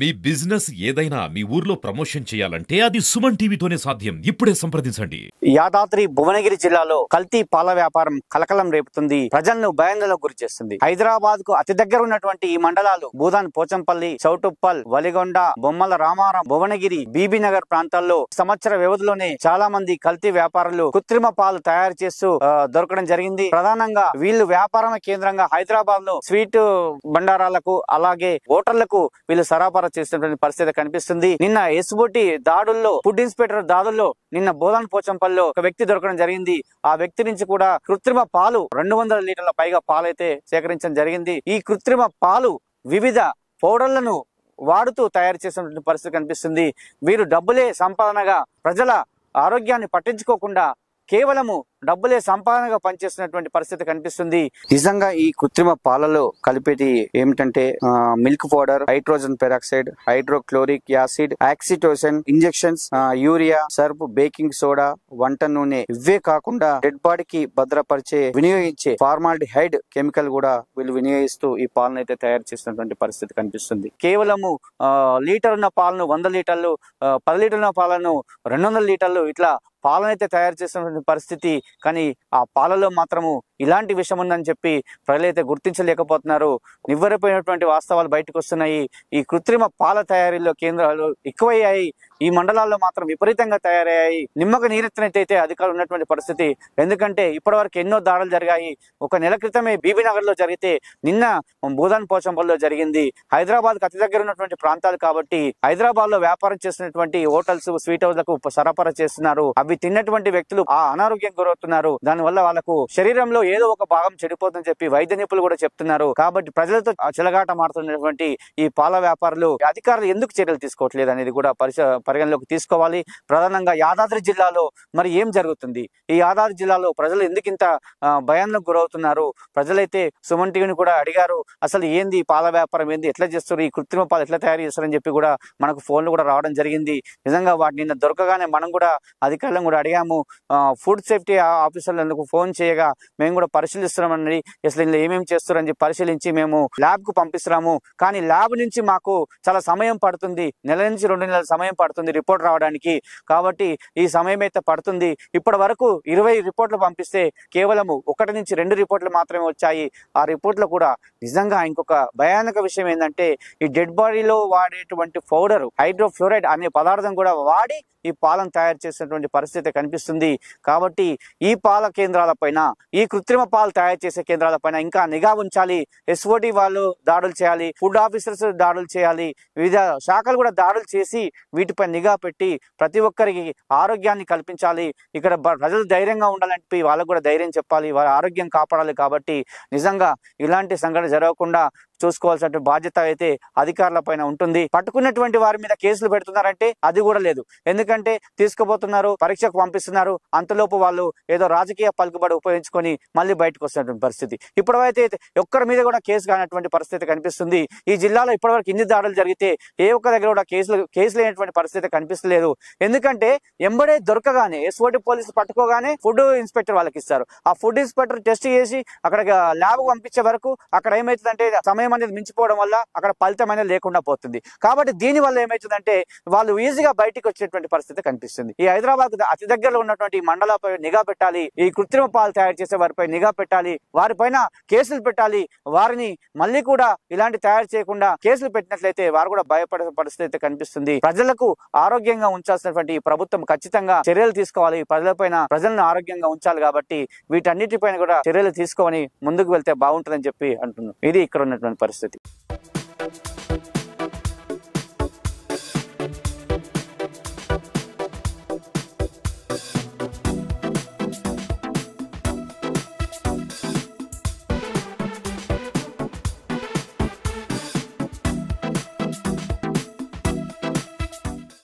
మీ business ఏదైనా మీ ఊర్లో promotion చేయాలంటే అది సుమన్ టీవీతోనే సాధ్యం. ఇప్పుడే సంప్రదించండి. యాదాద్రి భువనగిరి జిల్లాలో కల్తీ పాల వ్యాపారం కలకలం రేపుతుంది. ప్రజలను భయాందోళనకు గురి చేస్తుంది. హైదరాబాద్ కు అతి దగ్గర ఉన్నటువంటి ఈ మండలాలు భూదాన్ పోచంపల్లి, చౌటుప్పల్, వలిగొండ, బొమ్మల రామారం, భువనగిరి, బీబీనగర్ ప్రాంతాల్లో సంవత్సర వ్యవధిలోనే చాలా మంది కల్తీ వ్యాపారులు కృత్రిమ పాలు తయారు చేస్తూ దొరకడం జరిగింది. ప్రధానంగా వీళ్ళు వ్యాపారం కేంద్రంగా హైదరాబాద్ లో స్వీట్ బండారాలకు అలాగే హోటళ్లకు వీళ్ళు సరఫరా చేసినటువంటి పరిస్థితి కనిపిస్తుంది. నిన్న ఎస్బోటి దాడుల్లో, ఫుడ్ ఇన్స్పెక్టర్ దాడుల్లో నిన్న బోధాన్ పోచంపల్లిలో ఒక వ్యక్తి దొరకడం జరిగింది. ఆ వ్యక్తి నుంచి కూడా కృత్రిమ పాలు 200 లీటర్ల పైగా పాలైతే సేకరించడం జరిగింది. ఈ కృత్రిమ పాలు వివిధ పౌడర్లను వాడుతూ తయారు చేసినటువంటి పరిస్థితి కనిపిస్తుంది. వీరు డబ్బులే సంపాదనగా ప్రజల ఆరోగ్యాన్ని పట్టించుకోకుండా కేవలము డబ్బులే సంపాదనగా పనిచేస్తున్నటువంటి పరిస్థితి కనిపిస్తుంది. నిజంగా ఈ కృత్రిమ పాలలో కలిపేది ఏమిటంటే milk powder, hydrogen peroxide, hydrochloric acid, oxytocin injections, urea, Surf, baking soda, వంట నూనె, ఇవే కాకుండా డెడ్ బాడీకి భద్రపరిచే వినియోగించే ఫార్మాల్డిహైడ్ కెమికల్ కూడా వీళ్ళు వినియోగిస్తూ ఈ పాలను అయితే తయారు చేసినటువంటి పరిస్థితి కనిపిస్తుంది. కేవలము లీటర్ ఉన్న పాలను 100 లీటర్లు, 10 లీటర్ల పాలను 200 లీటర్లు ఇట్లా పాలనైతే తయారు చేసినటువంటి పరిస్థితి. కానీ ఆ పాలలో మాత్రము ఇలాంటి విషయం ఉందని చెప్పి ప్రజలైతే గుర్తించలేకపోతున్నారు. నివ్వెరపోయినటువంటి వాస్తవాలు బయటకు వస్తున్నాయి. ఈ కృత్రిమ పాల తయారీలో కేంద్రాలు ఎక్కువయ్యాయి. ఈ మండలాల్లో మాత్రం విపరీతంగా తయారయ్యాయి. నిమ్మక నీరెత్తినట్టయితే అధికారులు ఉన్నటువంటి పరిస్థితి. ఎందుకంటే ఇప్పటి వరకు ఎన్నో దాడులు జరిగాయి. ఒక నెల క్రితమే బీబీనగర్ లో జరిగితే నిన్న బోధాన్ పోచంపల్లిలో జరిగింది. హైదరాబాద్ కు అతి దగ్గర ఉన్నటువంటి ప్రాంతాలు కాబట్టి హైదరాబాద్ లో వ్యాపారం చేస్తున్నటువంటి హోటల్స్, స్వీట్ హౌస్లకు సరఫరా చేస్తున్నారు. అవి తిన్నటువంటి వ్యక్తులు ఆ అనారోగ్యం గురవుతున్నారు. దానివల్ల వాళ్ళకు శరీరంలో ఏదో ఒక భాగం చెడిపోతుందని చెప్పి వైద్య నిపుణులు కూడా చెప్తున్నారు. కాబట్టి ప్రజలతో చెలగాట మారుతున్నటువంటి ఈ పాల వ్యాపారులు అధికారులు ఎందుకు చర్యలు తీసుకోవట్లేదు అనేది కూడా పరిగణలోకి తీసుకోవాలి. ప్రధానంగా యాదాద్రి జిల్లాలో మరి ఏం జరుగుతుంది, ఈ యాదాద్రి జిల్లాలో ప్రజలు ఎందుకు ఇంత భయానికి గురవుతున్నారు? ప్రజలైతే సుమన్ టీవీని కూడా అడిగారు, అసలు ఏంది పాల వ్యాపారం, ఏంది, ఎట్లా చేస్తారు, ఈ కృత్రిమ పాలు ఎట్లా తయారు చేస్తారని చెప్పి కూడా మనకు ఫోన్లు కూడా రావడం జరిగింది. నిజంగా వాటి నిన్న దొరకగానే మనం కూడా అధికారులను కూడా అడిగాము. ఫుడ్ సేఫ్టీ ఆఫీసర్లకు ఫోన్ చేయగా మేము కూడా పరిశీలిస్తున్నామని, అసలు ఇందులో ఏమేమి చేస్తారని చెప్పి పరిశీలించి మేము ల్యాబ్ కు పంపిస్తున్నాము. కానీ ల్యాబ్ నుంచి మాకు చాలా సమయం పడుతుంది, నెల నుంచి 2 నెలల సమయం పడుతుంది రిపోర్ట్ రావడానికి. కాబట్టి ఈ సమయం అయితే పడుతుంది. ఇప్పటి వరకు 20 రిపోర్ట్లు పంపిస్తే కేవలం 1 నుంచి 2 రిపోర్ట్లు మాత్రమే వచ్చాయి. ఆ రిపోర్ట్లు కూడా నిజంగా ఇంకొక భయానక విషయం ఏంటంటే ఈ డెడ్ బాడీలో వాడేటువంటి పౌడర్ హైడ్రోఫ్లోరైడ్ అనే పదార్థం కూడా వాడి ఈ పాలను తయారు చేసినటువంటి పరిస్థితి కనిపిస్తుంది. కాబట్టి ఈ పాల కేంద్రాలపైన, ఈ కృత్రిమ పాలు తయారు చేసే కేంద్రాలపైన ఇంకా నిఘా ఉంచాలి. ఎస్ఓటి వాళ్ళు దాడులు చేయాలి, ఫుడ్ ఆఫీసర్స్ దాడులు చేయాలి, వివిధ శాఖలు కూడా దాడులు చేసి వీటిపై నిఘా పెట్టి ప్రతి ఒక్కరికి ఆరోగ్యాన్ని కల్పించాలి. ఇక్కడ ప్రజలు ధైర్యంగా ఉండాలంటే వాళ్ళకు కూడా ధైర్యం చెప్పాలి, వాళ్ళ ఆరోగ్యం కాపాడాలి. కాబట్టి నిజంగా ఇలాంటి సంఘటన జరగకుండా చూసుకోవాల్సిన బాధ్యత అయితే అధికారుల పైన ఉంటుంది. పట్టుకున్నటువంటి వారి మీద కేసులు పెడుతున్నారంటే అది కూడా లేదు. ఎందుకంటే తీసుకుపోతున్నారు, పరీక్షకు పంపిస్తున్నారు, అంతలోపు వాళ్ళు ఏదో రాజకీయ పలుకుబడి ఉపయోగించుకొని మళ్ళీ బయటకు వస్తున్నటువంటి పరిస్థితి. ఇప్పటివైతే ఒక్కరి మీద కూడా కేసు కానటువంటి పరిస్థితి కనిపిస్తుంది. ఈ జిల్లాలో ఇప్పటివరకు ఇన్ని దాడులు జరిగితే ఏ ఒక్క దగ్గర కూడా కేసులు లేనటువంటి పరిస్థితి కనిపిస్తలేదు. ఎందుకంటే ఎంబడే దొరకగానే ఎస్ఓటి పోలీసులు పట్టుకోగానే ఫుడ్ ఇన్స్పెక్టర్ వాళ్ళకి ఇస్తారు. ఆ ఫుడ్ ఇన్స్పెక్టర్ టెస్ట్ చేసి అక్కడ ల్యాబ్ పంపించే వరకు అక్కడ ఏమవుతుందంటే సమయం అనేది మించిపోవడం వల్ల అక్కడ ఫలితం అనేది లేకుండా పోతుంది. కాబట్టి దీని వల్ల ఏమవుతుందంటే వాళ్ళు ఈజీగా బయటికి వచ్చేటువంటి పరిస్థితి కనిపిస్తుంది. ఈ హైదరాబాద్ అతి దగ్గరలో ఉన్నటువంటి మండలాలపై నిఘా పెట్టాలి, ఈ కృత్రిమ పాలు తయారు చేసే వారిపై నిఘా పెట్టాలి, వారిపైన కేసులు పెట్టాలి. వారిని మళ్ళీ కూడా ఇలాంటి తయారు చేయకుండా కేసులు పెట్టినట్లయితే వారు కూడా భయపడే పరిస్థితి కనిపిస్తుంది. ప్రజలకు ఆరోగ్యంగా ఉంచాల్సినటువంటి ప్రభుత్వం ఖచ్చితంగా చర్యలు తీసుకోవాలి. ప్రజలను ఆరోగ్యంగా ఉంచాలి. కాబట్టి వీటన్నిటిపైన కూడా చర్యలు తీసుకొని ముందుకు వెళ్తే బాగుంటుందని చెప్పి అంటున్నాం. ఇది ఇక్కడ ఉన్నటువంటి పరిస్థితి.